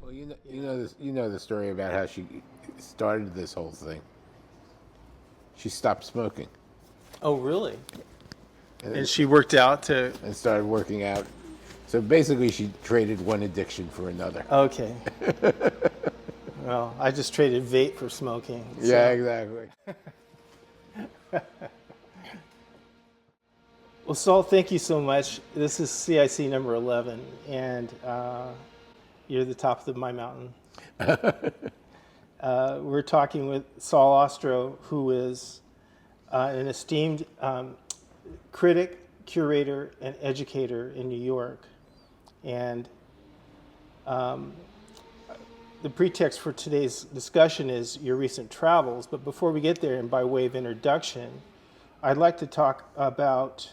Well, you know the story about how she started this whole thing. She stopped smoking. Oh, really? And she worked out to... And started working out. So basically, she traded one addiction for another. Okay. Well, I just traded vape for smoking. So. Yeah, exactly. Well, Saul, thank you so much. This is CIC number 11, and you're the top of my mountain. We're talking with Saul Ostrow, who is an esteemed critic, curator, and educator in New York. And the pretext for today's discussion is your recent travels. But before we get there, and by way of introduction, I'd like to talk about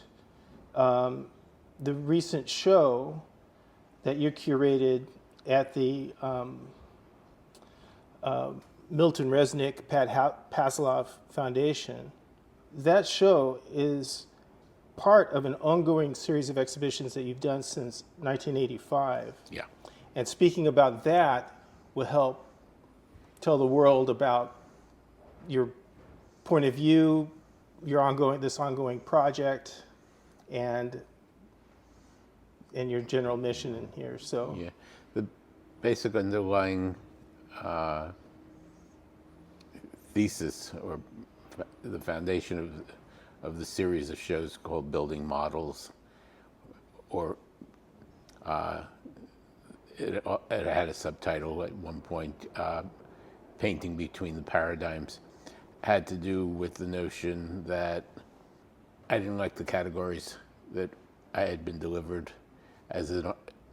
the recent show that you curated at the Milton Resnick Pasloff Foundation. That show is part of an ongoing series of exhibitions that you've done since 1985. Yeah. And speaking about that will help tell the world about your point of view, this ongoing project, and your general mission in here. So yeah, the basic underlying thesis, or the foundation of the series of shows called Building Models, or it had a subtitle at one point, Painting Between the Paradigms, had to do with the notion that I didn't like the categories that I had been delivered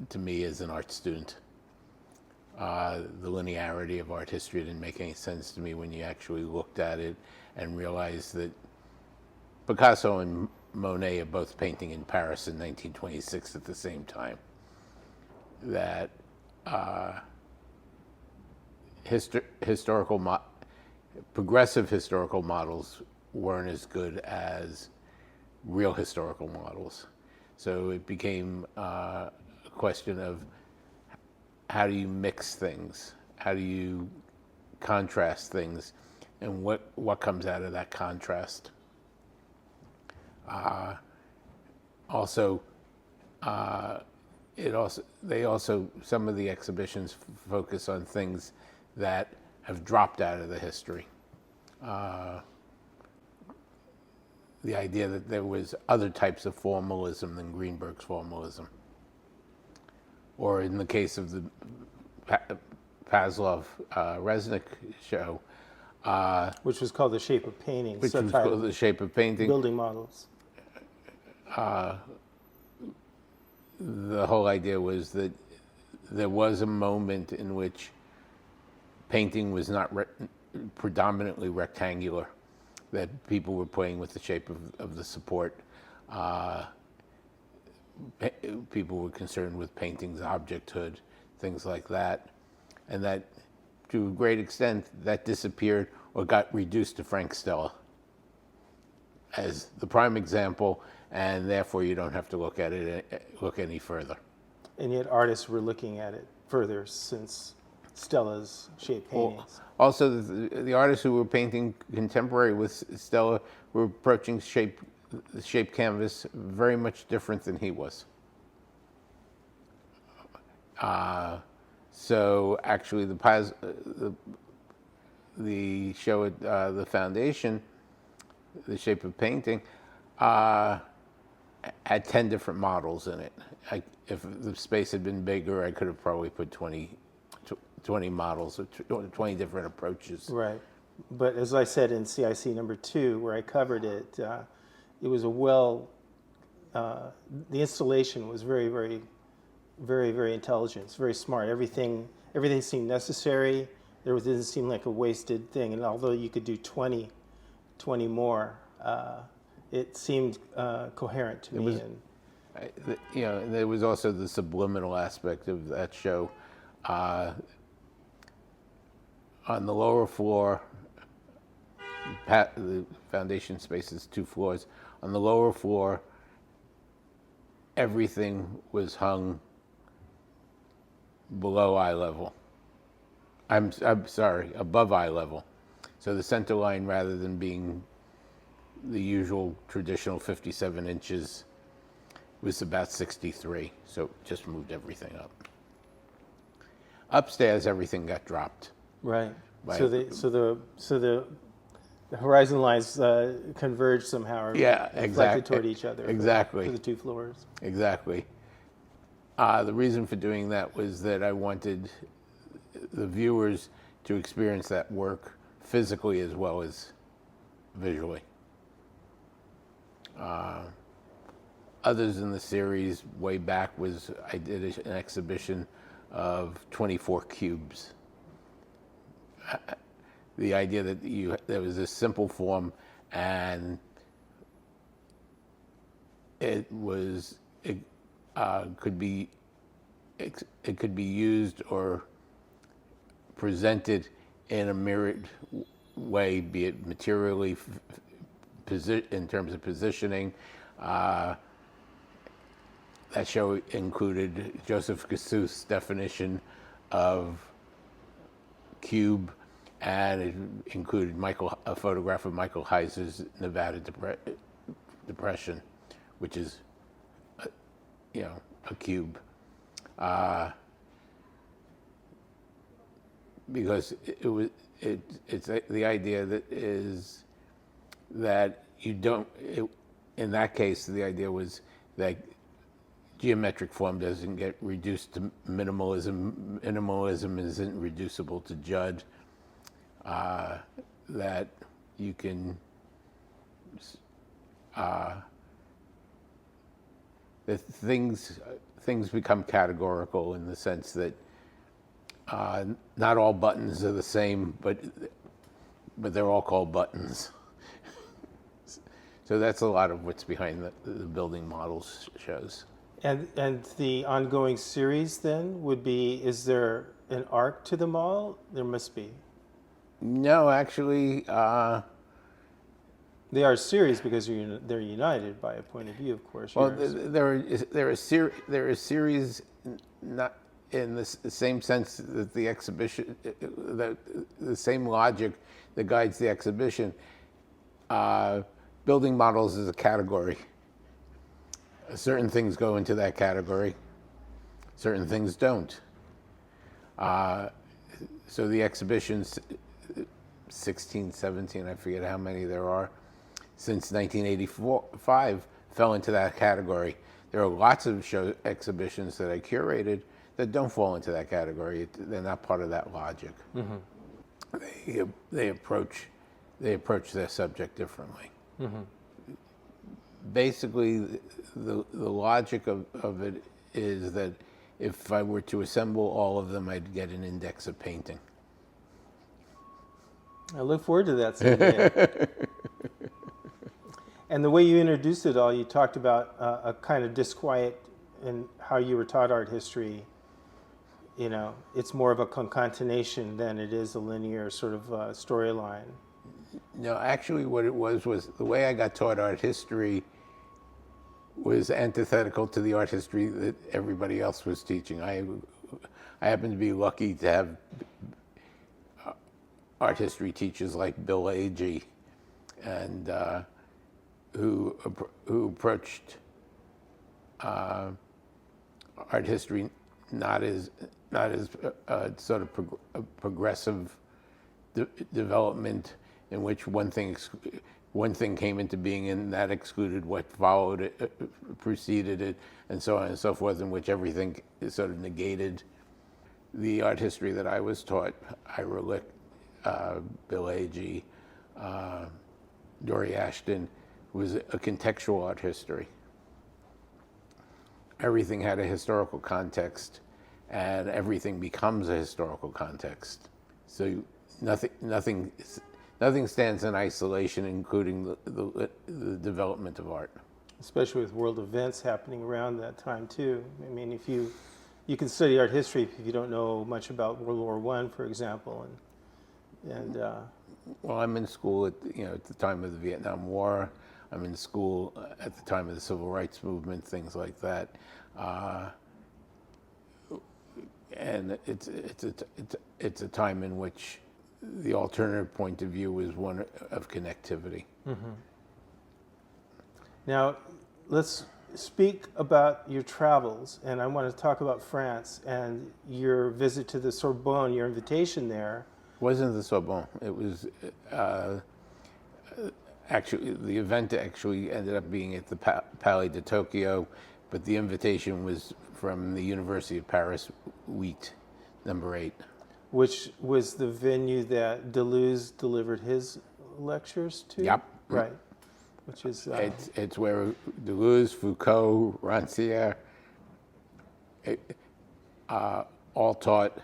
to me as an art student. The linearity of art history didn't make any sense to me when you actually looked at it and realized that Picasso and Monet are both painting in Paris in 1926 at the same time. That progressive historical models weren't as good as real historical models. So it became a question of how do you mix things? How do you contrast things? And what comes out of that contrast? Some of the exhibitions focus on things that have dropped out of the history. The idea that there was other types of formalism than Greenberg's formalism. Or in the case of the Pasloff-Resnick show, which was called The Shape of Painting. Which was called The Shape of Painting. Building Models. The whole idea was that there was a moment in which painting was not predominantly rectangular, that people were playing with the shape of the support. People were concerned with painting's objecthood, things like that. And that, to a great extent, that disappeared or got reduced to Frank Stella as the prime example, and therefore you don't have to look any further. And yet artists were looking at it further since Stella's shape paintings. Also, the artists who were painting contemporary with Stella were approaching the shape canvas very much different than he was. So actually, the show at the foundation, The Shape of Painting, had 10 different models in it. If the space had been bigger, I could have probably put 20 models, 20 different approaches. Right. But as I said in CIC number 2, where I covered it, it was the installation was very, very, very, very intelligent. It's very smart. Everything seemed necessary. There didn't seem like a wasted thing. And although you could do 20 more, it seemed coherent to me. There was also the subliminal aspect of that show. On the lower floor, the foundation space is 2 floors. On the lower floor, everything was hung below eye level. I'm sorry, above eye level. So the center line, rather than being the usual traditional 57 inches, was about 63. So just moved everything up. Upstairs, everything got dropped. Right. Right. So the horizon lines converge somehow, or reflected toward each other. Exactly. For the two floors. Exactly. The reason for doing that was that I wanted the viewers to experience that work physically as well as visually. Others in the series way back was I did an exhibition of 24 cubes. The idea that there was this simple form, and it could be used or presented in a mirrored way, be it materially, in terms of positioning. That show included Joseph Cassou's definition of cube, and it included a photograph of Michael Heiser's Nevada Depression, which is, a cube. Because it's the idea that you don't. In that case, the idea was that geometric form doesn't get reduced to minimalism. Minimalism isn't reducible to Judd. That you can, that things become categorical in the sense that not all buttons are the same, but they're all called buttons. So that's a lot of what's behind the building models shows. And the ongoing series then would be, is there an arc to them all? There must be. No, actually, they are series because they're united by a point of view, of course. Well, there are series not in the same sense that the exhibition, the same logic that guides the exhibition. Building models is a category. Certain things go into that category. Certain things don't. So the exhibitions, 16, 17, I forget how many there are, since 1985 fell into that category. There are lots of exhibitions that I curated that don't fall into that category. They're not part of that logic. Mm-hmm. They approach their subject differently. Mm-hmm. Basically, the logic of it is that if I were to assemble all of them, I'd get an index of painting. I look forward to that someday. And the way you introduced it all, you talked about a kind of disquiet in how you were taught art history. It's more of a concatenation than it is a linear sort of storyline. No, actually what it was the way I got taught art history was antithetical to the art history that everybody else was teaching. I happened to be lucky to have art history teachers like Bill Agee, and who approached art history not as sort of progressive development in which one thing came into being and that excluded what followed it, preceded it, and so on and so forth, in which everything is sort of negated. The art history that I was taught, Ira Lick, Bill Agee, Dory Ashton, was a contextual art history. Everything had a historical context, and everything becomes a historical context. So nothing stands in isolation, including the development of art. Especially with world events happening around that time too. I mean, if you can study art history if you don't know much about World War I, for example, and well, I'm in school at the time of the Vietnam War. I'm in school at the time of the Civil Rights Movement, things like that. and it's a time in which the alternative point of view is one of connectivity. Now, let's speak about your travels, and I want to talk about France and your visit to the Sorbonne, your invitation there. It wasn't the Sorbonne. It was actually the event actually ended up being at the Palais de Tokyo, but the invitation was from the University of Paris, Wheat, number 8. Which was the venue that Deleuze delivered his lectures to? Yep. Right. Which is... It's where Deleuze, Foucault, Rancière all taught,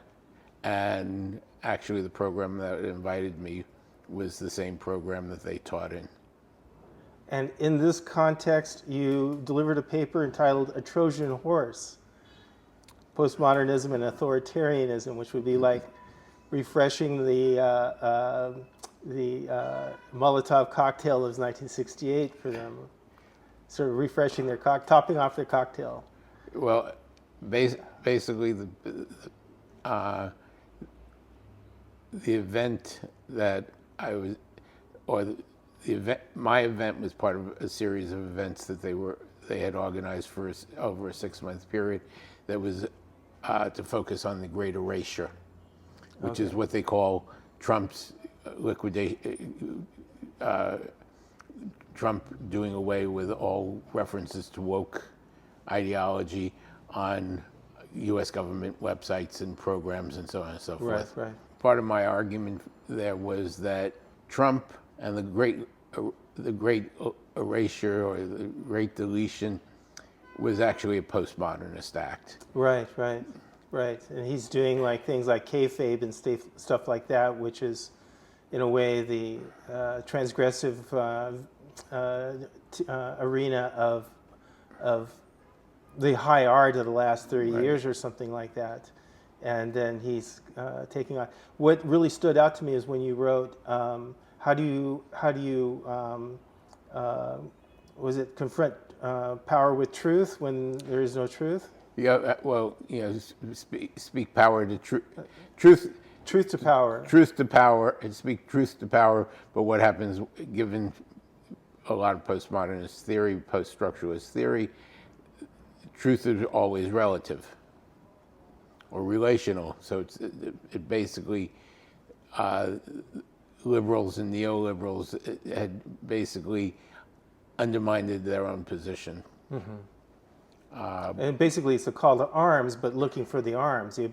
and actually the program that invited me was the same program that they taught in. And in this context, you delivered a paper entitled A Trojan Horse, Postmodernism and Authoritarianism, which would be like refreshing the Molotov cocktail of 1968 for them, sort of refreshing their topping off their cocktail. Well, basically the event that I was, or the event, my event was part of a series of events that they had organized for over a 6-month period, that was to focus on the Great Erasure, which is what they call Trump's liquidation, Trump doing away with all references to woke ideology on U.S. government websites and programs and so on and so forth. Right. Part of my argument there was that Trump and the great erasure or the great deletion was actually a postmodernist act. Right. And he's doing like things like kayfabe and stuff like that, which is, in a way, the transgressive arena of the high art of the last 30 years or something like that. And then he's taking on. What really stood out to me is when you wrote, how do you was it confront power with truth when there is no truth? Yeah, well, speak power to truth. Truth to power. Truth to power, and speak truth to power. But what happens, given a lot of postmodernist theory, post-structuralist theory, truth is always relative or relational. So it basically, liberals and neoliberals had basically undermined their own position. And basically, it's a call to arms, but looking for the arms, the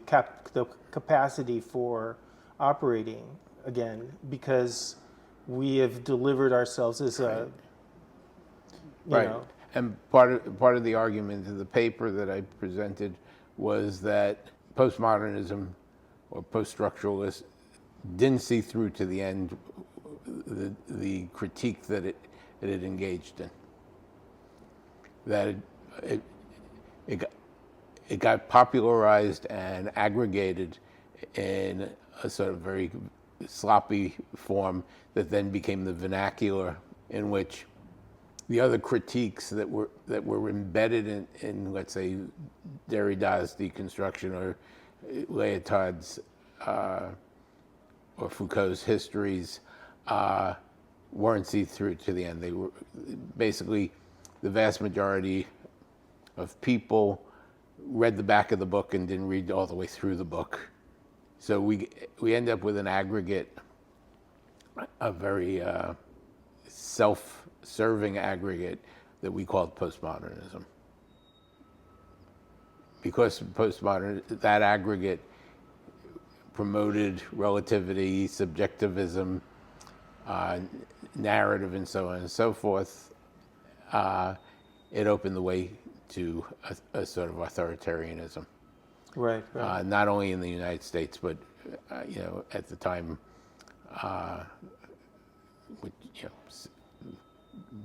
capacity for operating again, because we have delivered ourselves as a, you know. And part of the argument in the paper that I presented was that postmodernism or post-structuralists didn't see through to the end the critique that it engaged in. That it got popularized and aggregated in a sort of very sloppy form that then became the vernacular in which the other critiques that were embedded in let's say Derrida's deconstruction or Lyotard's or Foucault's histories weren't seen through to the end. They were basically, the vast majority of people read the back of the book and didn't read all the way through the book. So we end up with an aggregate, a very self-serving aggregate that we called postmodernism. Because that aggregate promoted relativity, subjectivism, narrative, and so on and so forth, it opened the way to a sort of authoritarianism. Right. Not only in the United States, but at the time,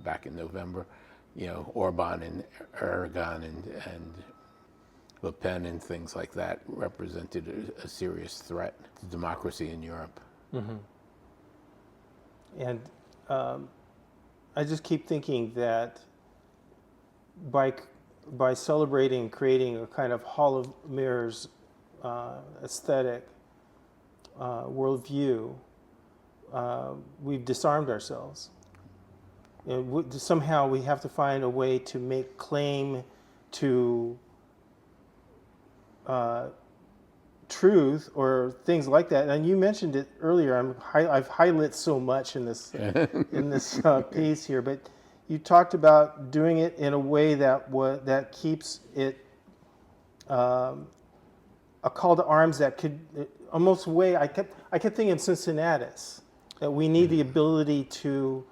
back in November, Orban and Aragon and Le Pen and things like that represented a serious threat to democracy in Europe. Mm-hmm. And I just keep thinking that by celebrating, creating a kind of hall of mirrors aesthetic worldview, we've disarmed ourselves. And somehow we have to find a way to make claim to truth or things like that. And you mentioned it earlier. I've highlighted so much in this piece here, but you talked about doing it in a way that keeps it a call to arms that could almost way. I kept thinking of Cincinnatus, that we need the ability to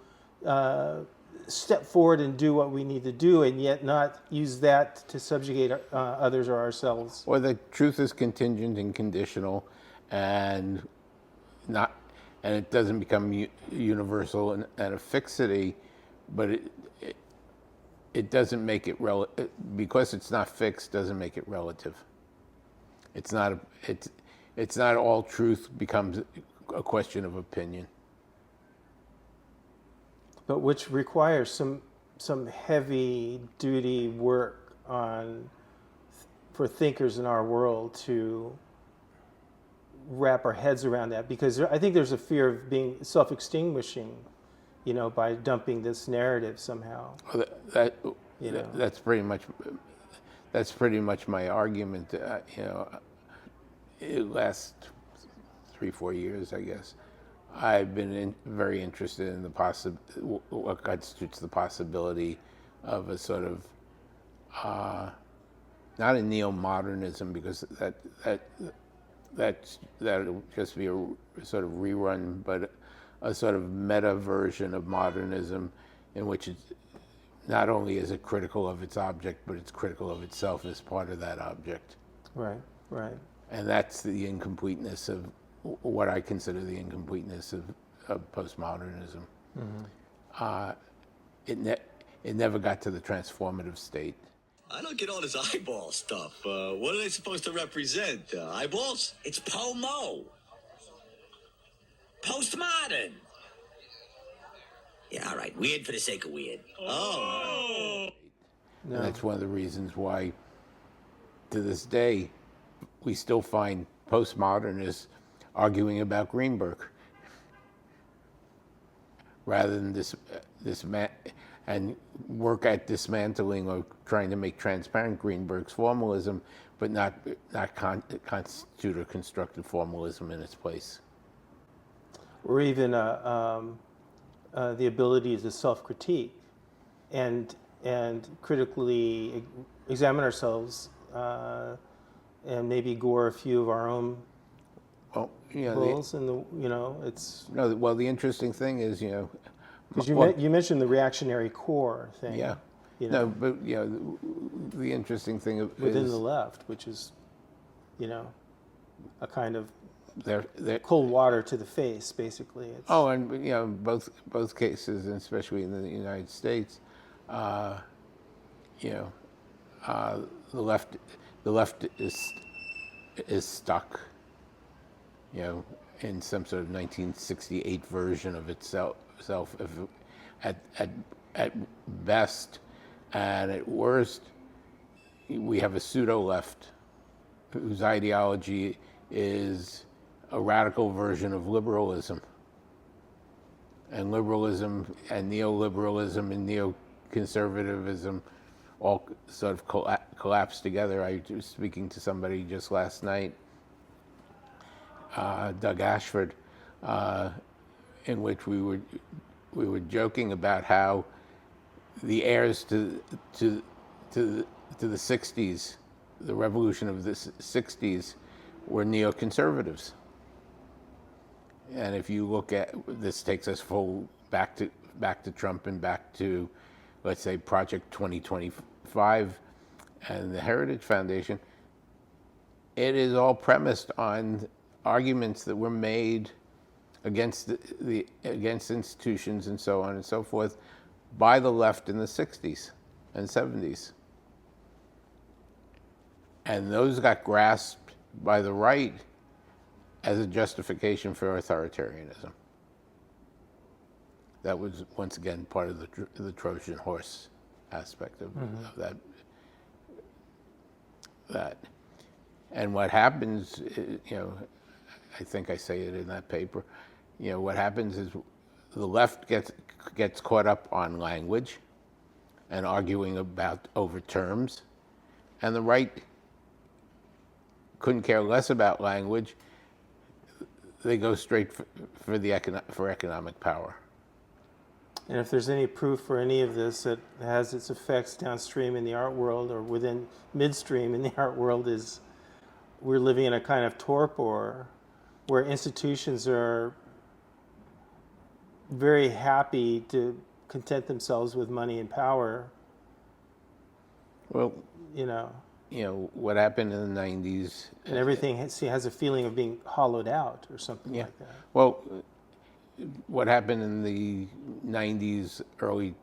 step forward and do what we need to do, and yet not use that to subjugate others or ourselves. Or the truth is contingent and conditional, and it doesn't become universal and a fixity, but it doesn't make it because it's not fixed. Doesn't make it relative. It's not all truth becomes a question of opinion. But which requires some heavy duty work for thinkers in our world to wrap our heads around that, because I think there's a fear of being self-extinguishing, by dumping this narrative somehow. That's pretty much my argument. It lasts 3-4 years, I guess. I've been very interested in what constitutes the possibility of a sort of not a neo-modernism, because that'll just be a sort of rerun, but a sort of meta version of modernism, in which it not only is it critical of its object, but it's critical of itself as part of that object. Right. And that's the incompleteness of what I consider the incompleteness of postmodernism. Mm-hmm. It never got to the transformative state. I don't get all this eyeball stuff. What are they supposed to represent? Eyeballs? It's POMO. Postmodern. Yeah, all right. Weird for the sake of weird. Oh. No. And that's one of the reasons why, to this day, we still find postmodernists arguing about Greenberg, rather than and work at dismantling or trying to make transparent Greenberg's formalism, but not constitute a constructive formalism in its place. Or even the ability to self-critique and critically examine ourselves and maybe gore a few of our own bulls. It's no. Well, the interesting thing is, because you mentioned the reactionary core thing. Yeah. No, but the interesting thing within is the left, which is, a kind of they're cold water to the face, basically. And both cases, and especially in the United States, the left is stuck, in some sort of 1968 version of itself at best, and at worst, we have a pseudo left whose ideology is a radical version of liberalism. And liberalism and neoliberalism and neoconservatism all sort of collapse together. I was speaking to somebody just last night, Doug Ashford, in which we were joking about how the heirs to the 60s, the revolution of the 60s, were neoconservatives. And if you look at this, takes us back to Trump and back to, let's say, Project 2025 and the Heritage Foundation. It is all premised on arguments that were made against against institutions and so on and so forth by the left in the 60s and 70s. And those got grasped by the right as a justification for authoritarianism. That was, once again, part of the Trojan Horse aspect of that. And what happens, I think I say it in that paper, what happens is the left gets caught up on language and arguing about over terms, and the right couldn't care less about language. They go straight for economic power. And if there's any proof for any of this that has its effects downstream in the art world or within midstream in the art world, is we're living in a kind of torpor where institutions are very happy to content themselves with money and power. Well, you know, what happened in the 90s. And everything has a feeling of being hollowed out or something like that. Well, what happened in the 90s, early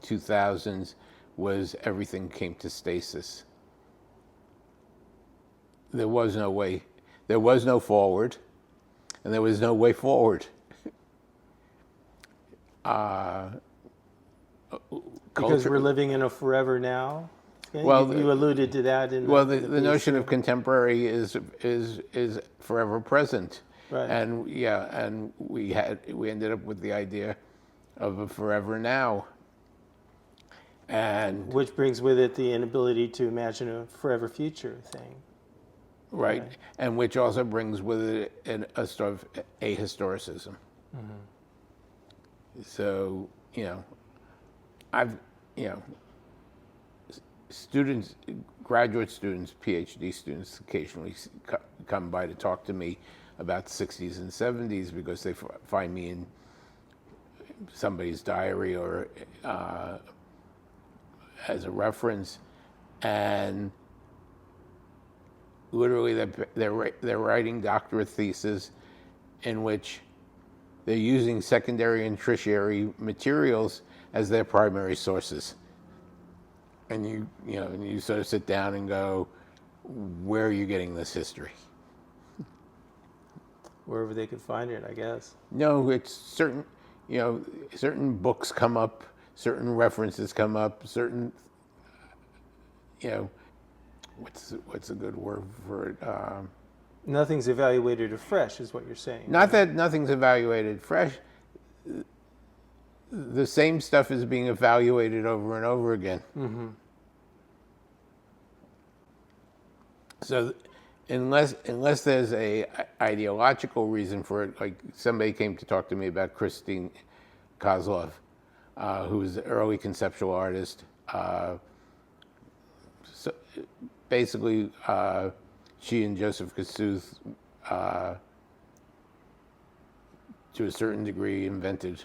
2000s was everything came to stasis. There was no way. There was no forward, and there was no way forward. Because we're living in a forever now. Okay? Well, you alluded to that in the notion of contemporary is forever present. Right. And and we ended up with the idea of a forever now. And which brings with it the inability to imagine a forever future thing. Right. And which also brings with it a sort of ahistoricism. Mm-hmm. So, students, graduate students, PhD students occasionally come by to talk to me about the 60s and 70s because they find me in somebody's diary or as a reference, and literally they're writing doctorate theses in which they're using secondary and tertiary materials as their primary sources. And you sort of sit down and go, where are you getting this history? Wherever they could find it, I guess. No, it's certain books come up, certain references come up, certain, what's a good word for it? Nothing's evaluated afresh, is what you're saying. Not that nothing's evaluated fresh. The same stuff is being evaluated over and over again. Mm-hmm. So unless there's a ideological reason for it, like somebody came to talk to me about Christine Kozlov, who was an early conceptual artist. So basically, she and Joseph Kosuth, to a certain degree, invented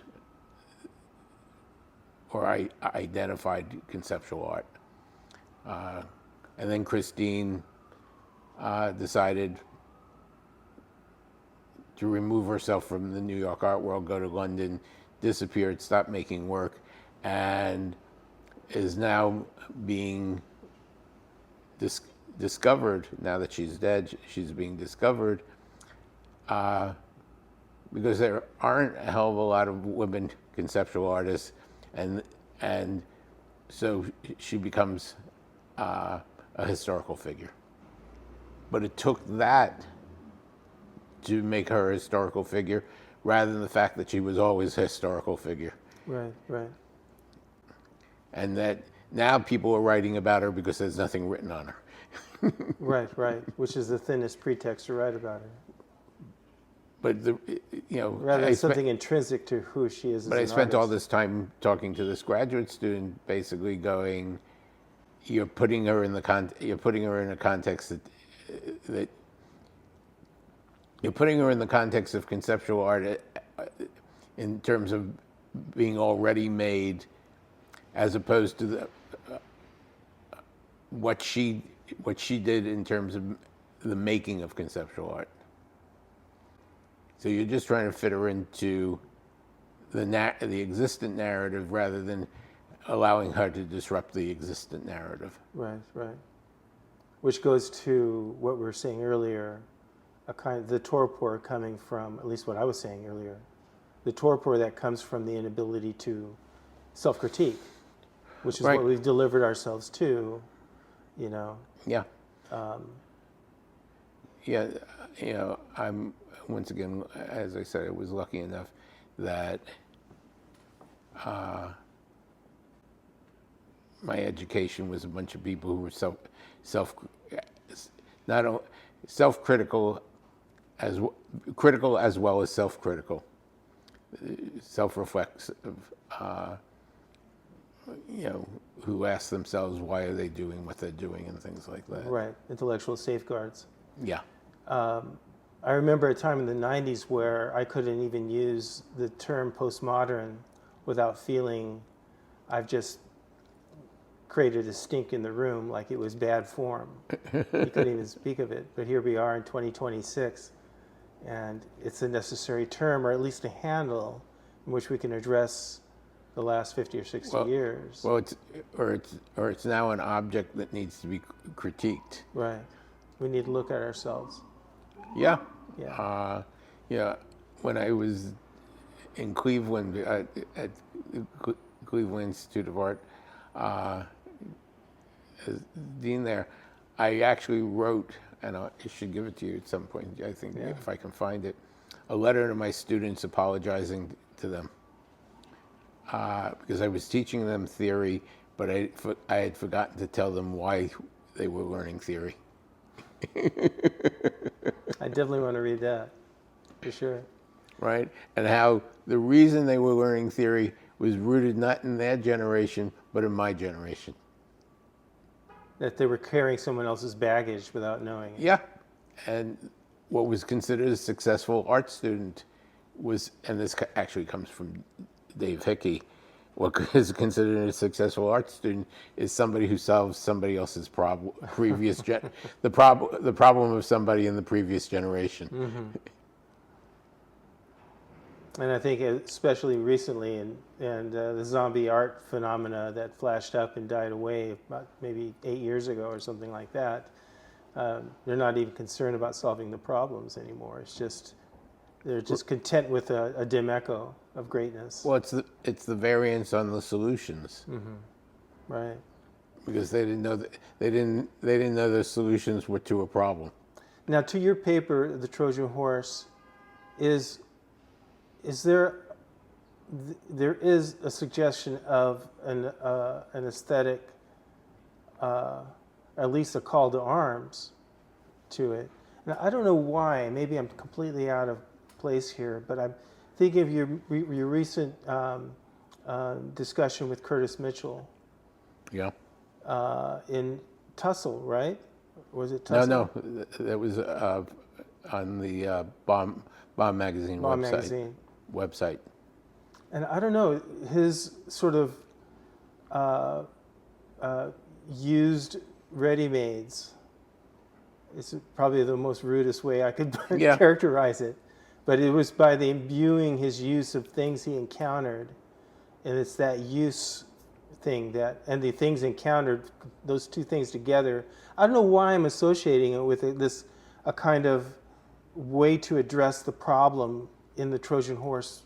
or identified conceptual art. And then Christine decided to remove herself from the New York art world, go to London, disappeared, stopped making work, and is now being discovered. Now that she's dead, she's being discovered because there aren't a hell of a lot of women conceptual artists, and so she becomes a historical figure. But it took that to make her a historical figure rather than the fact that she was always a historical figure. Right. And that now people are writing about her because there's nothing written on her. Right. Which is the thinnest pretext to write about her. But rather than something intrinsic to who she is. But I spent all this time talking to this graduate student, basically going, you're putting her in a context that you're putting her in the context of conceptual art in terms of being already made, as opposed to what she did in terms of the making of conceptual art. So you're just trying to fit her into the existent narrative rather than allowing her to disrupt the existent narrative. Right. Which goes to what we were saying earlier, the torpor coming from, at least what I was saying earlier, the torpor that comes from the inability to self-critique, which is what we've delivered ourselves to, Yeah. Yeah, I'm once again, as I said, I was lucky enough that my education was a bunch of people who were not only self-critical critical as well as self-critical, self-reflexive, who ask themselves why are they doing what they're doing and things like that. Right, intellectual safeguards. Yeah. I remember a time in the 90s where I couldn't even use the term postmodern without feeling I've just created a stink in the room, like it was bad form. You couldn't even speak of it. But here we are in 2026, and it's a necessary term, or at least a handle, in which we can address the last 50 or 60 years. Well, it's now an object that needs to be critiqued. Right. We need to look at ourselves. Yeah. Yeah. Yeah. When I was in Cleveland at Cleveland Institute of Art, as dean there, I actually wrote, and I should give it to you at some point, I think, if I can find it, a letter to my students apologizing to them. Because I was teaching them theory, but I had forgotten to tell them why they were learning theory. I definitely want to read that, for sure. Right? And how the reason they were learning theory was rooted not in their generation, but in my generation. That they were carrying someone else's baggage without knowing it. Yeah. And what was considered a successful art student was, and this actually comes from Dave Hickey, what is considered a successful art student is somebody who solves somebody else's problem, the problem of somebody in the previous generation. Mm-hmm. And I think especially recently, and the zombie art phenomena that flashed up and died away about maybe 8 years ago or something like that, they're not even concerned about solving the problems anymore. It's just, they're just content with a dim echo of greatness. Well, it's the variance on the solutions. Mm-hmm. Right. Because they didn't know that they didn't know the solutions were to a problem. Now, to your paper, The Trojan Horse, is there is a suggestion of an aesthetic, at least a call to arms to it. Now, I don't know why. Maybe I'm completely out of place here, but I'm thinking of your recent discussion with Curtis Mitchell. Yeah. In Tussle, right? Was it Tussle? No, that was on the Bomb Magazine website. And I don't know, his sort of used ready-mades is probably the most rudest way I could characterize it. But it was by the imbuing his use of things he encountered, and it's that use thing and the things encountered, those two things together. I don't know why I'm associating it with a kind of way to address the problem in the Trojan Horse.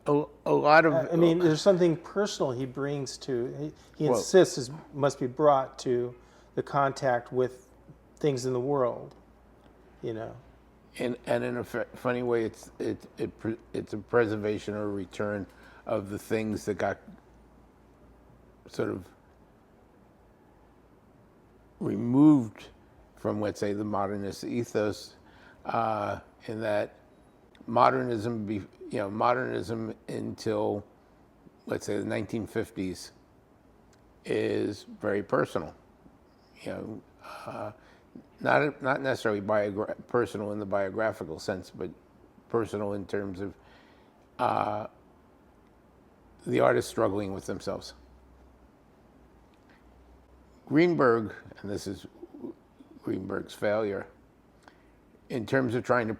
A lot of... I mean, there's something personal he brings to... He insists must be brought to the contact with things in the world, And in a funny way, it's a preservation or a return of the things that got sort of removed from, let's say, the modernist ethos, in that modernism until, let's say, the 1950s is very personal. Not necessarily personal in the biographical sense, but personal in terms of the artist struggling with themselves. Greenberg, and this is Greenberg's failure, in terms of trying to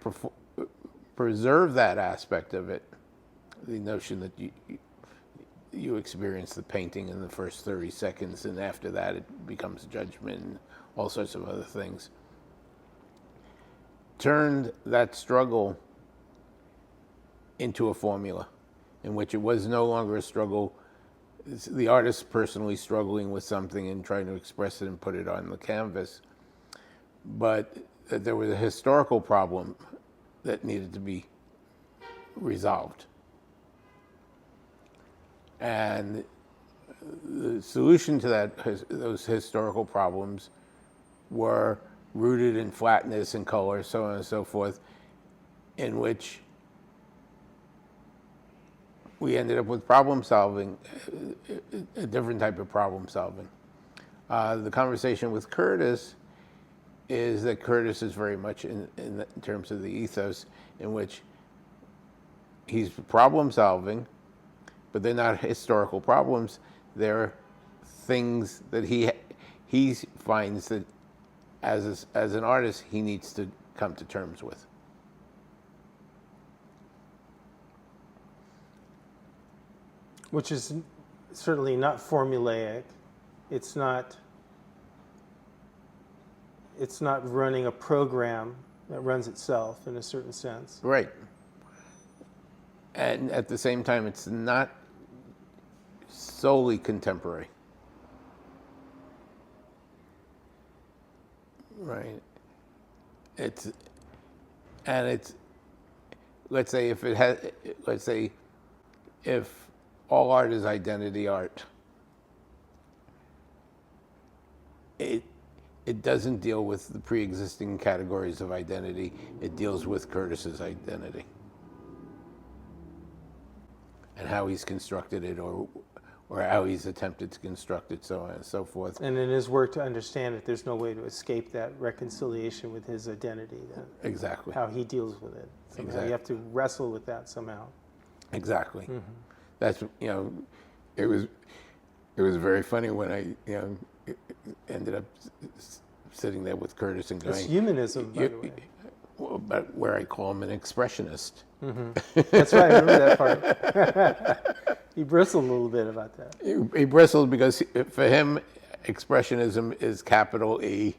preserve that aspect of it, the notion that you experience the painting in the first 30 seconds, and after that it becomes judgment and all sorts of other things, turned that struggle into a formula in which it was no longer a struggle. It's the artist personally struggling with something and trying to express it and put it on the canvas, but that there was a historical problem that needed to be resolved. And the solution to those historical problems were rooted in flatness and color, so on and so forth, in which we ended up with problem solving, a different type of problem solving. The conversation with Curtis is that Curtis is very much in terms of the ethos in which he's problem solving, but they're not historical problems. They're things that he finds that as an artist he needs to come to terms with. Which is certainly not formulaic. It's not running a program that runs itself in a certain sense. Right. And at the same time, it's not solely contemporary. Right. Let's say if all art is identity art, it doesn't deal with the pre-existing categories of identity. It deals with Curtis's identity and how he's constructed it, or how he's attempted to construct it, so on and so forth. And in his work to understand it, there's no way to escape that reconciliation with his identity. Exactly. How he deals with it. Somehow Exactly. You have to wrestle with that somehow. Exactly. Mm-hmm. That's, it was very funny when I ended up sitting there with Curtis and going. It's humanism, by the way. But where I call him an expressionist. Mm-hmm. That's right. I remember that part. He bristled a little bit about that. He bristled because for him, expressionism is capital E,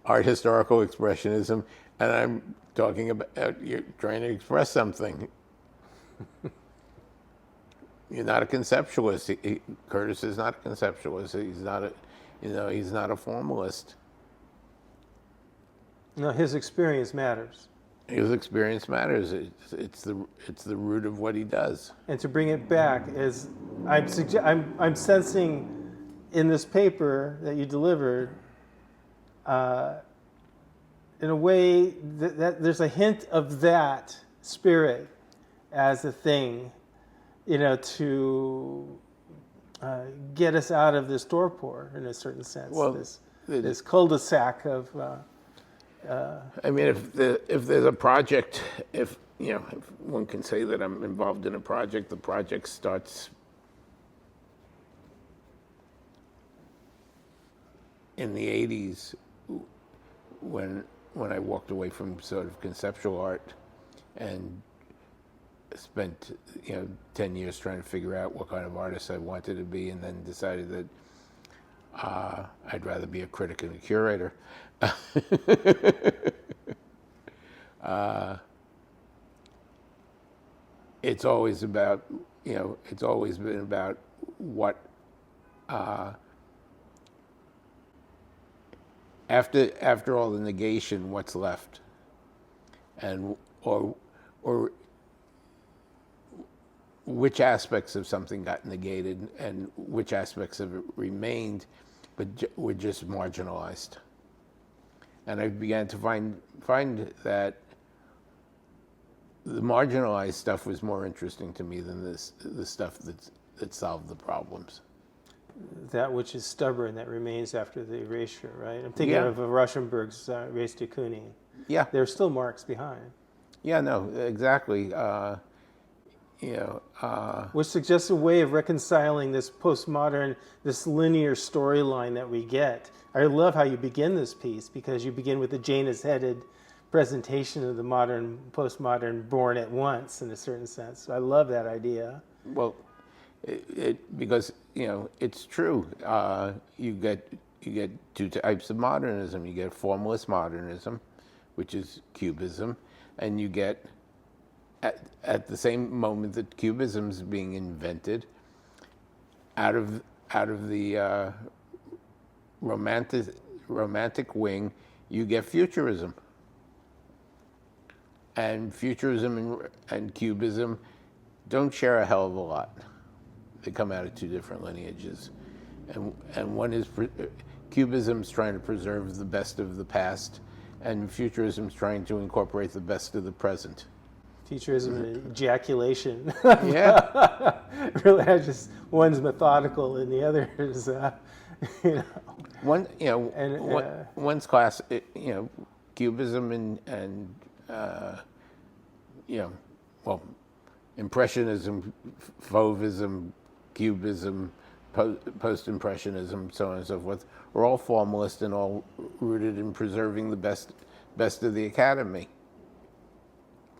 art historical expressionism, and I'm talking about you're trying to express something. You're not a conceptualist. Curtis is not a conceptualist. He's not a formalist. No, his experience matters. His experience matters. It's the root of what he does. And to bring it back, is I'm sensing in this paper that you delivered, in a way that there's a hint of that spirit as a thing, to get us out of this torpor in a certain sense. Well, this cul-de-sac of. I mean, if there's a project, if one can say that I'm involved in a project, the project starts in the 80s when I walked away from sort of conceptual art and spent 10 years trying to figure out what kind of artist I wanted to be, and then decided that I'd rather be a critic and a curator. It's always about, it's always been about what, after all the negation, what's left, and or which aspects of something got negated and which aspects of it remained, but were just marginalized. And I began to find that the marginalized stuff was more interesting to me than the stuff that solved the problems. That which is stubborn, that remains after the erasure, right? I'm thinking Yeah. of Rauschenberg's Res de Kuni. Yeah. There are still marks behind. Yeah, no, exactly. Which suggests a way of reconciling this postmodern, this linear storyline that we get. I love how you begin this piece, because you begin with the Janus-headed presentation of the modern, postmodern born at once, in a certain sense. I love that idea. Well, because it's true. You get two types of modernism. You get formalist modernism, which is Cubism, and you get at the same moment that Cubism is being invented, out of the romantic wing, you get futurism. And futurism and cubism don't share a hell of a lot. They come out of two different lineages. And one is, cubism's trying to preserve the best of the past, and futurism's trying to incorporate the best of the present. Futurism and ejaculation. Yeah. Really, I just one's methodical and the other is, One's class, cubism and impressionism, fauvism, cubism, post-impressionism, so on and so forth, are all formalist and all rooted in preserving the best of the academy.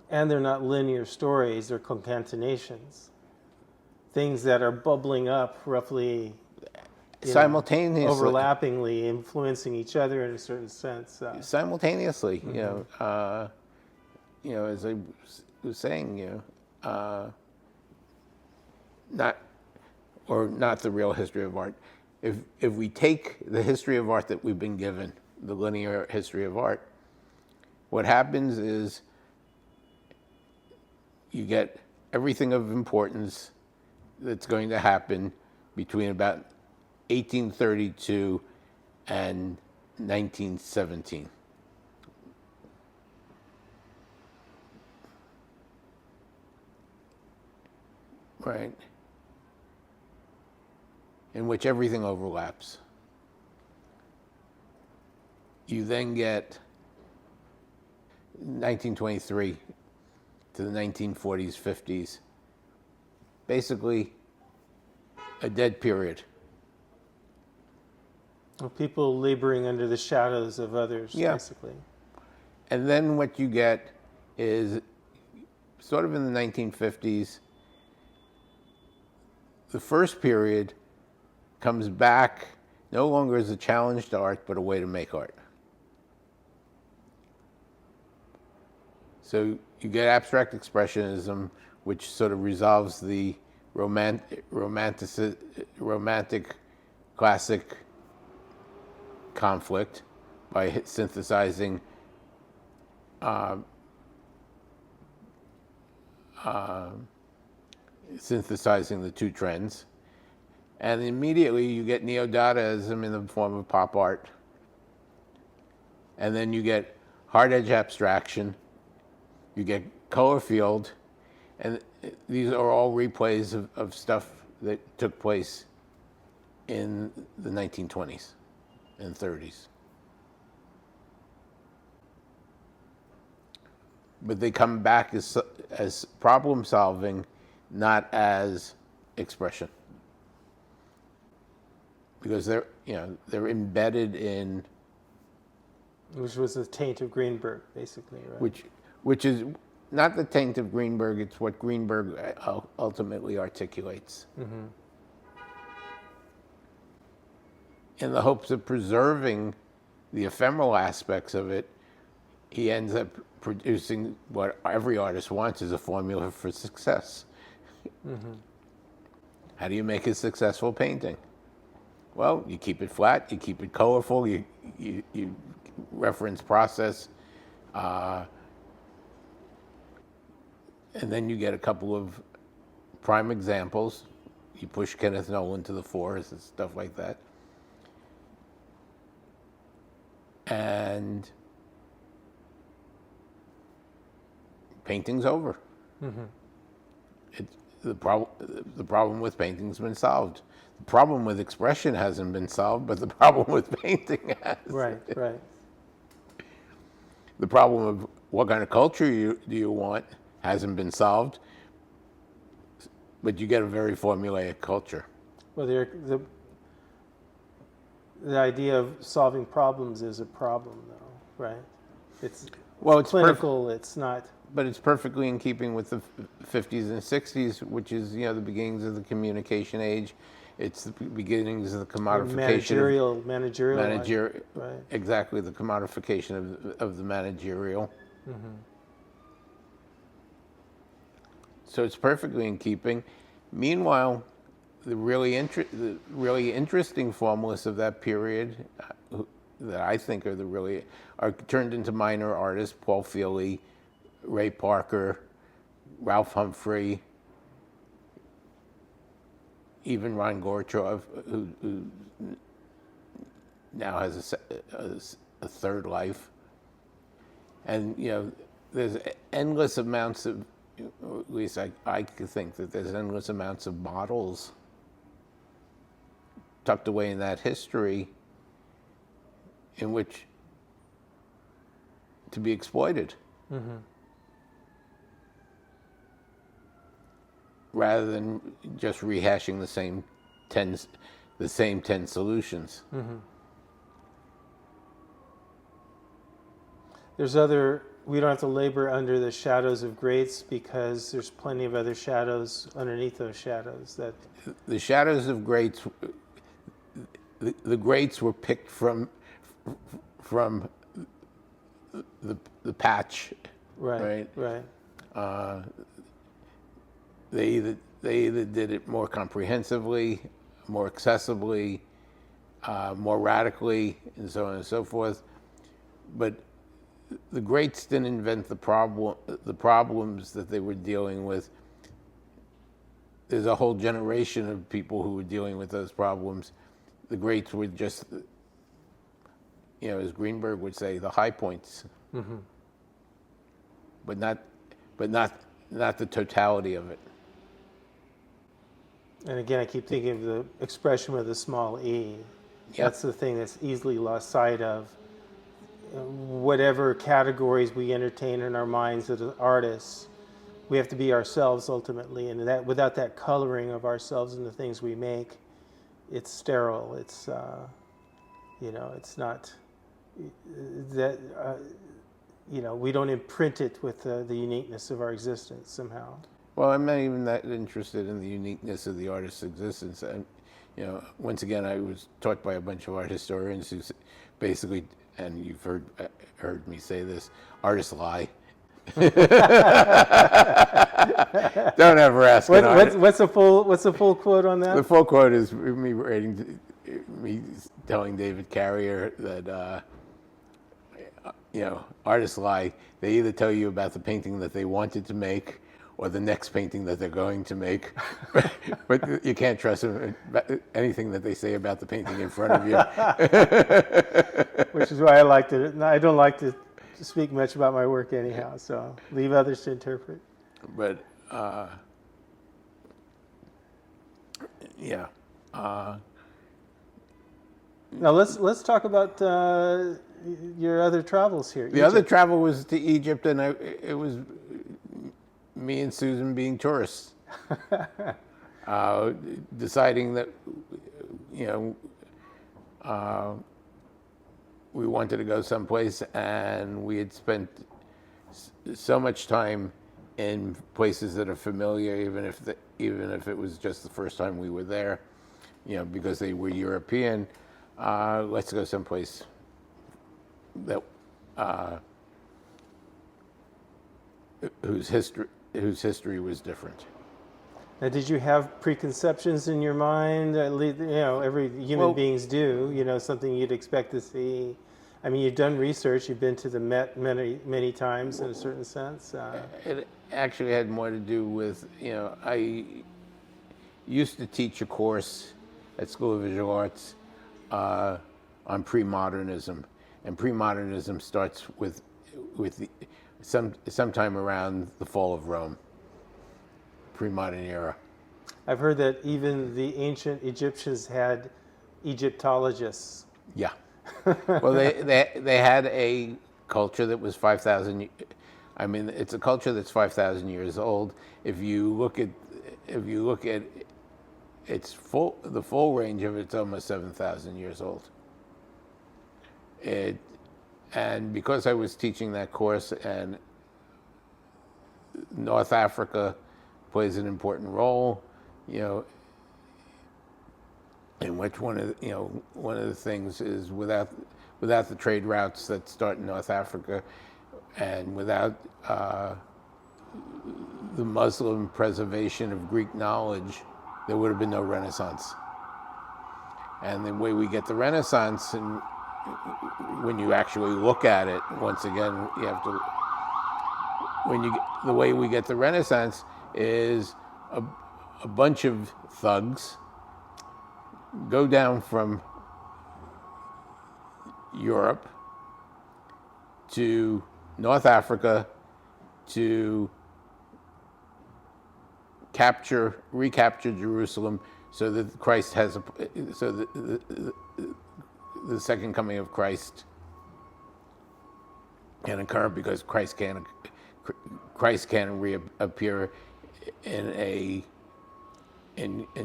And they're not linear stories, they're concatenations. Things that are bubbling up roughly Simultaneously. Overlappingly influencing each other in a certain sense. Simultaneously, as I was saying, not the real history of art. If we take the history of art that we've been given, the linear history of art, what happens is you get everything of importance that's going to happen between about 1832 and 1917. Right? In which everything overlaps. You then get 1923 to the 1940s, 50s, basically a dead period. People laboring under the shadows of others, basically. And then what you get is sort of in the 1950s, the first period comes back no longer as a challenge to art, but a way to make art. So you get abstract expressionism, which sort of resolves the romantic classic conflict by synthesizing the two trends. And immediately you get neo-Dadaism in the form of pop art. And then you get hard edge abstraction, you get color field, and these are all replays of stuff that took place in the 1920s and 30s. But they come back as problem solving, not as expression. Because they're embedded in, which was the taint of Greenberg, basically, right? Which is not the taint of Greenberg, it's what Greenberg ultimately articulates. Mm-hmm. In the hopes of preserving the ephemeral aspects of it, he ends up producing what every artist wants, is a formula for success. Mm-hmm. How do you make a successful painting? Well, you keep it flat, you keep it colorful, you reference process, and then you get a couple of prime examples. You push Kenneth Nolan to the fore and stuff like that. And painting's over. Mm-hmm. The problem with painting's been solved. The problem with expression hasn't been solved, but the problem with painting has. Right. The problem of what kind of culture do you want hasn't been solved, but you get a very formulaic culture. Well, the idea of solving problems is a problem, though, right? It's clinical. It's not. But it's perfectly in keeping with the 50s and 60s, which is the beginnings of the communication age. It's the beginnings of the commodification. Managerial. Right. Exactly, the commodification of the managerial. Mm-hmm. So it's perfectly in keeping. Meanwhile, the really interesting formalists of that period, that I think are turned into minor artists: Paul Feely, Ray Parker, Ralph Humphrey, even Ron Gorchov, who now has a third life. And there's endless amounts of, or at least I could think that there's endless amounts of models tucked away in that history in which to be exploited. Mm-hmm. Rather than just rehashing the same 10 solutions. Mm-hmm. We don't have to labor under the shadows of greats because there's plenty of other shadows underneath those shadows. The shadows of greats, the greats were picked from the patch, right? They either did it more comprehensively, more accessibly, more radically, and so on and so forth. But the greats didn't invent the problems that they were dealing with. There's a whole generation of people who were dealing with those problems. The greats were just, as Greenberg would say, the high points, mm-hmm. but not the totality of it. And again, I keep thinking of the expression with a small e. Yeah. That's the thing that's easily lost sight of. Whatever categories we entertain in our minds as artists, we have to be ourselves ultimately, and that without that coloring of ourselves in the things we make, it's sterile. It's it's not that we don't imprint it with the uniqueness of our existence somehow. Well, I'm not even that interested in the uniqueness of the artist's existence. And, once again, I was taught by a bunch of art historians who basically, and you've heard me say this, artists lie. Don't ever ask an artist. What's the full quote on that? The full quote is me telling David Carrier that artists lie. They either tell you about the painting that they wanted to make or the next painting that they're going to make, but you can't trust them anything that they say about the painting in front of you. Which is why I don't like to speak much about my work anyhow, so leave others to interpret. But yeah. Now let's talk about your other travels here. The other travel was to Egypt, and it was me and Susan being tourists, deciding that we wanted to go someplace, and we had spent so much time in places that are familiar, even if it was just the first time we were there, because they were European. Let's go someplace that whose history was different. Now, did you have preconceptions in your mind? Every human beings do. Something you'd expect to see. I mean, you've done research. You've been to the Met many times, in a certain sense. It actually had more to do with, I used to teach a course at School of Visual Arts on pre-modernism, and pre-modernism starts with sometime around the fall of Rome, pre-modern era. I've heard that even the ancient Egyptians had Egyptologists. Yeah. Well, they had a culture that was 5,000. I mean, it's a culture that's 5,000 years old. If you look at the full range of it's almost 7,000 years old. And because I was teaching that course, and North Africa plays an important role, in which one of the things is without the trade routes that start in North Africa, and without the Muslim preservation of Greek knowledge, there would have been no Renaissance. And the way we get the Renaissance when you actually look at it, once again, you have to. The way we get the Renaissance is a bunch of thugs go down from Europe to North Africa to recapture Jerusalem, so that Christ has so that the second coming of Christ can occur, because Christ can reappear in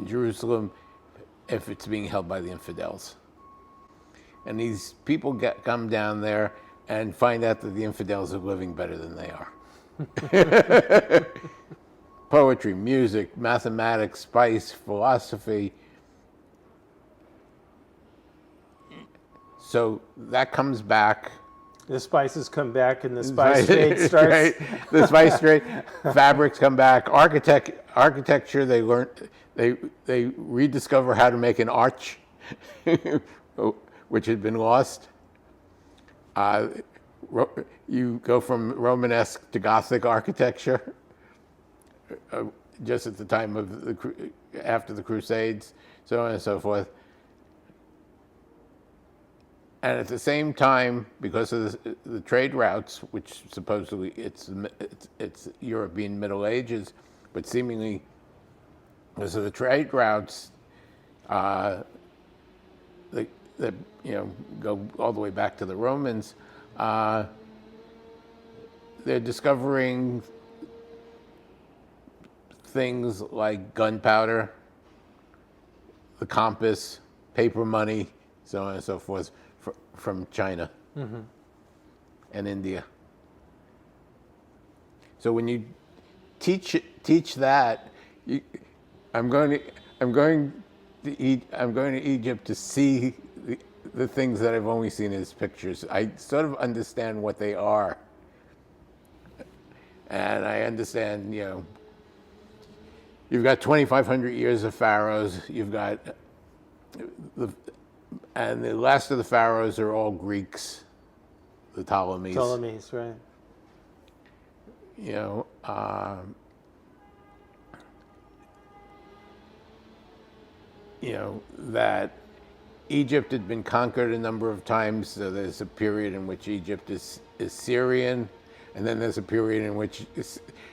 Jerusalem if it's being held by the infidels. And these people come down there and find out that the infidels are living better than they are. Poetry, music, mathematics, spice, philosophy. So that comes back. The spices come back, and the spice trade starts. Right. The spice trade, fabrics come back. Architecture. They rediscover how to make an arch, which had been lost. You go from Romanesque to Gothic architecture, just at the time of after the Crusades, so on and so forth. And at the same time, because of the trade routes, which supposedly it's European Middle Ages, but seemingly because of the trade routes that go all the way back to the Romans, they're discovering things like gunpowder, the compass, paper money, so on and so forth, from China and India. So when you teach that, I'm going to Egypt to see the things that I've only seen as pictures. I sort of understand what they are, and I understand. You've got 2,500 years of pharaohs. You've got and the last of the pharaohs are all Greeks, the Ptolemies. Ptolemies, right. That Egypt had been conquered a number of times, so there's a period in which Egypt is Syrian, and then there's a period in which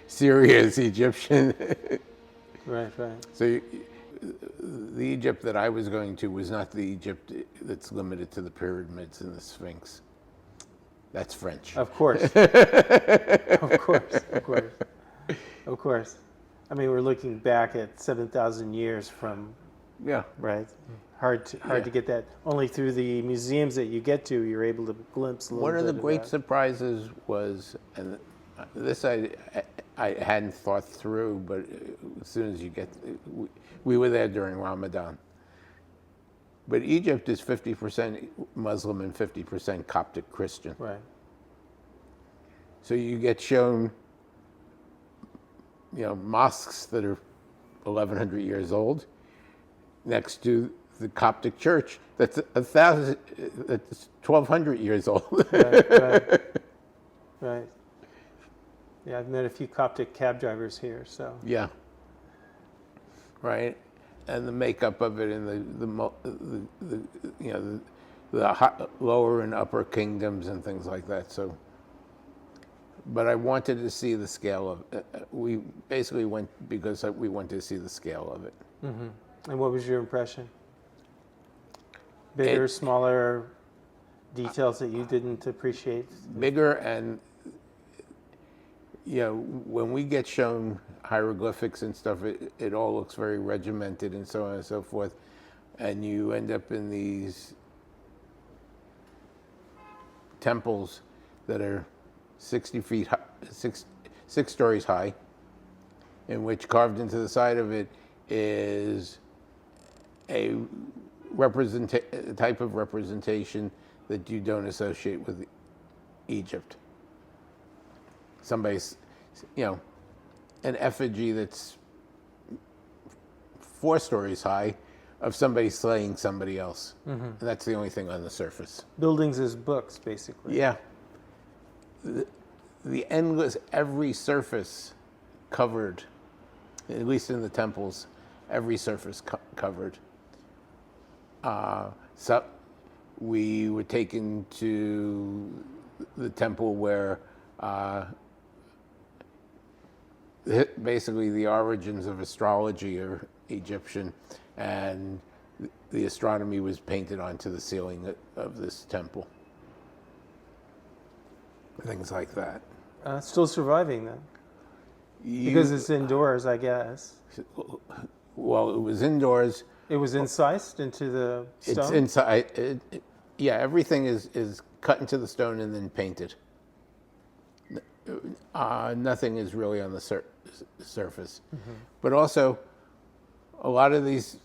Syria is Egyptian. Right. So the Egypt that I was going to was not the Egypt that's limited to the pyramids and the Sphinx. That's French. Of course. Of course. I mean, we're looking back at 7,000 years from. Yeah. Right. Hard to get that. Only through the museums that you get to, you're able to glimpse a little bit. One of the great that. surprises was, and this I hadn't thought through, but as soon as we were there during Ramadan. But Egypt is 50% Muslim and 50% Coptic Christian. Right. So you get shown, mosques that are 1,100 years old next to the Coptic church that's 1,200 years old. Right. Yeah, I've met a few Coptic cab drivers here, so. Yeah. Right, and the makeup of it, and the lower and upper kingdoms and things like that. So, but I wanted to see the scale of it. We basically went because we wanted to see the scale of it. Mm-hmm. And what was your impression? Bigger, smaller, details that you didn't appreciate? Bigger, and when we get shown hieroglyphics and stuff, it all looks very regimented and so on and so forth, and you end up in these temples that are 60 feet high, six stories high, in which carved into the side of it is a type of representation that you don't associate with Egypt. Somebody's, an effigy that's 4 stories high of somebody slaying somebody else. And that's the only thing on the surface. Buildings as books, basically. Yeah. The endless, every surface covered, at least in the temples, every surface covered. So we were taken to the temple where basically the origins of astrology are Egyptian, and the astronomy was painted onto the ceiling of this temple. Things like that. Still surviving then, because it's indoors, I guess. Well, it was indoors. It was incised into the stone? It's inside. Yeah, everything is cut into the stone and then painted. Nothing is really on the surface. But also, a lot of these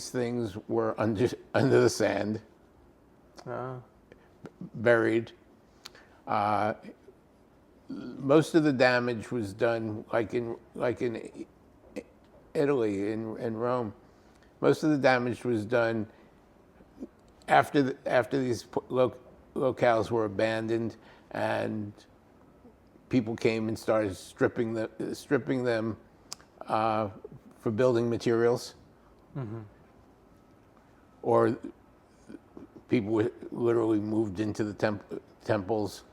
things were under the sand, buried. Most of the damage was done, like in Italy, in Rome. Most of the damage was done after these locales were abandoned, and people came and started stripping them for building materials, or people literally moved into the temples.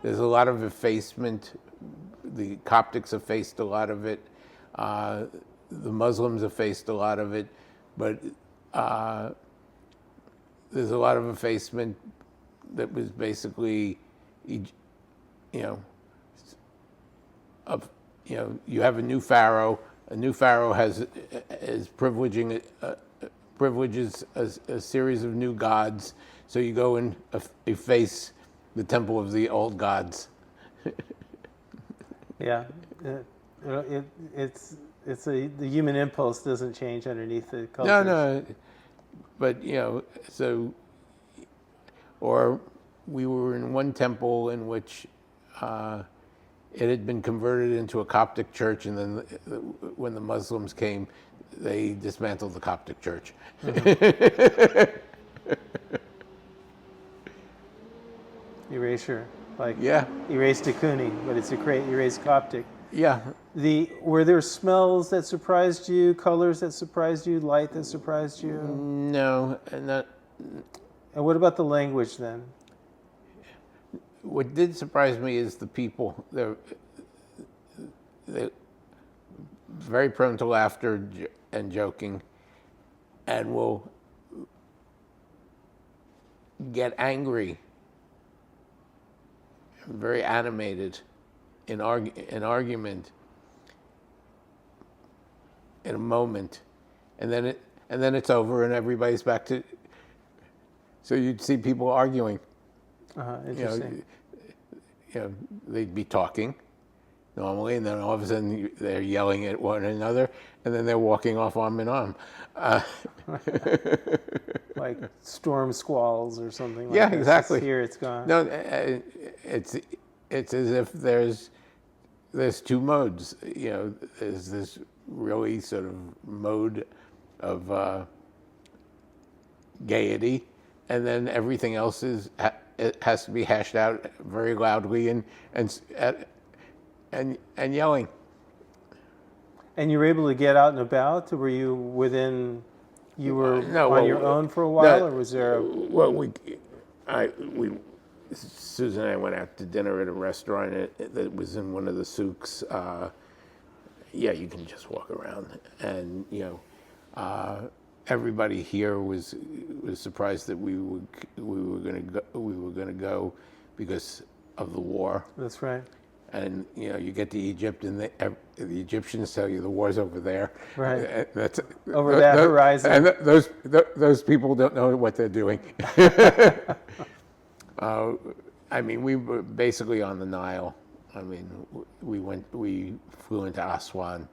There's a lot of effacement. The Coptics effaced a lot of it. The Muslims effaced a lot of it, but there's a lot of effacement that was basically, you have a new pharaoh. A new pharaoh is privileges a series of new gods. So you go and efface the temple of the old gods. Yeah, the human impulse doesn't change underneath the cultures. No, but or we were in one temple in which it had been converted into a Coptic church, and then when the Muslims came, they dismantled the Coptic church. Erasure, like Yeah. erased de Kooning, but it's erased Coptic. Yeah. Were there smells that surprised you, colors that surprised you, light that surprised you? No, not. And what about the language then? What did surprise me is the people. They're very prone to laughter and joking, and will get angry, very animated in argument in a moment, and then it's over and everybody's back to. So you'd see people arguing. Interesting. They'd be talking normally, and then all of a sudden they're yelling at one another, and then they're walking off arm in arm. Like storm squalls or something like Yeah, that. exactly. It's here, it's gone. No, it's as if there's two modes. There's this really sort of mode of gaiety, and then everything else it has to be hashed out very loudly and yelling. And you were able to get out and about? Were you within? You were No, on your own for a while, or was there? Susan and I went out to dinner at a restaurant that was in one of the souks. You can just walk around, and everybody here was surprised that we were going to go because of the war. That's right. And you get to Egypt, and the Egyptians tell you the war's over there. Right. That's Over that horizon. And those people don't know what they're doing. We were basically on the Nile. We flew into Aswan,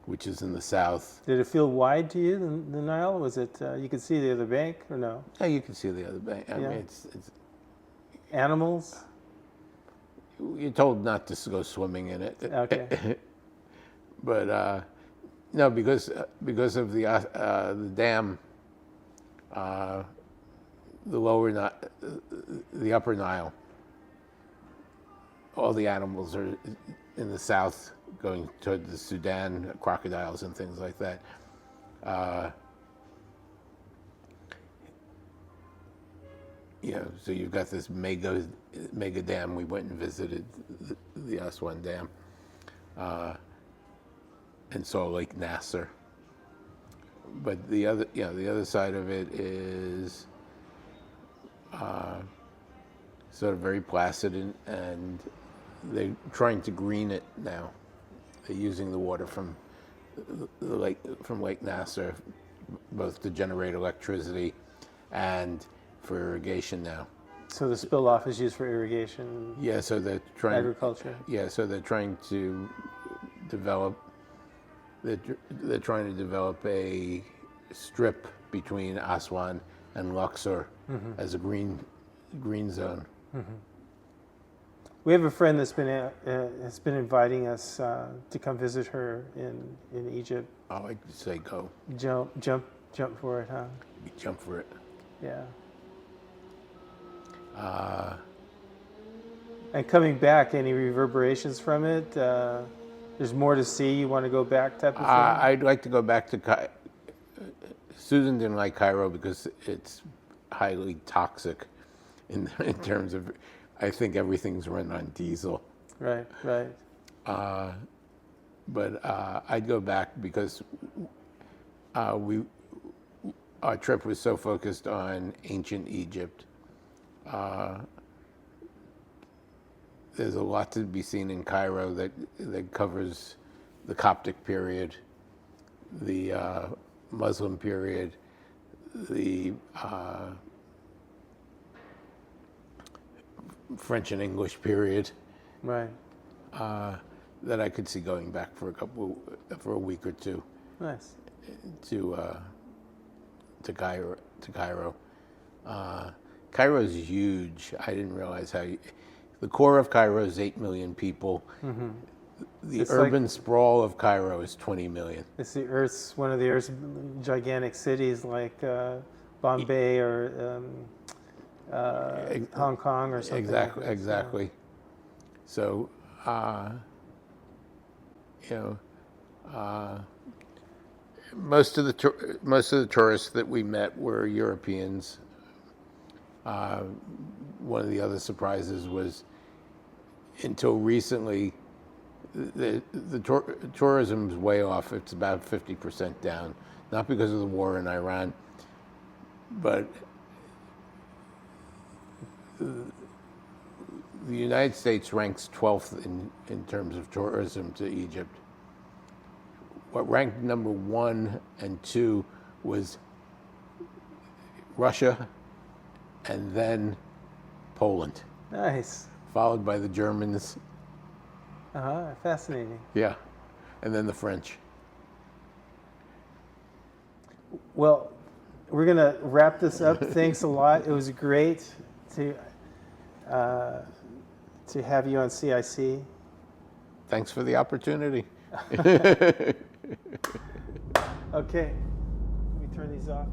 which is in the south. Did it feel wide to you, the Nile? Was it, you could see the other bank, or no? Yeah, you can see the other bank. I Yeah. mean, it's Animals? you're told not to go swimming in it. Okay. But no, because of the dam, the upper Nile, all the animals are in the south going toward the Sudan, crocodiles and things like that. So you've got this mega dam. We went and visited the Aswan Dam and saw Lake Nasser. But the other side of it is sort of very placid, and they're trying to green it now. They're using the water from Lake Nasser, both to generate electricity and for irrigation now. So the spill off is used for irrigation. Yeah, so they're trying agriculture. Yeah, so they're trying to develop. They're trying to develop a strip between Aswan and Luxor as a green zone. We have a friend that's has been inviting us to come visit her in Egypt. I like to say go. Jump for it, huh? Jump for it. Yeah. And coming back, any reverberations from it? There's more to see. You want to go back, type of thing? I'd like to go back to Susan didn't like Cairo because it's highly toxic in terms of, I think everything's run on diesel. Right. But I'd go back because our trip was so focused on ancient Egypt. There's a lot to be seen in Cairo that covers the Coptic period, the Muslim period, the French and English period. Right. That I could see going back for a week or two. Nice. To Cairo. Cairo's huge. I didn't realize the core of Cairo is 8 million people. Mm-hmm. The urban sprawl of Cairo is 20 million. It's one of the Earth's gigantic cities, like Bombay or Hong Kong or something. Exactly. So, most of the tourists that we met were Europeans. One of the other surprises was, until recently, the tourism's way off. It's about 50% down, not because of the war in Iran, but the United States ranks 12th in terms of tourism to Egypt. What ranked number 1 and 2 was Russia and then Poland. Nice. Followed by the Germans. Fascinating. Yeah. And then the French. Well, we're going to wrap this up. Thanks a lot. It was great to have you on CIC. Thanks for the opportunity. Okay. Let me turn these off.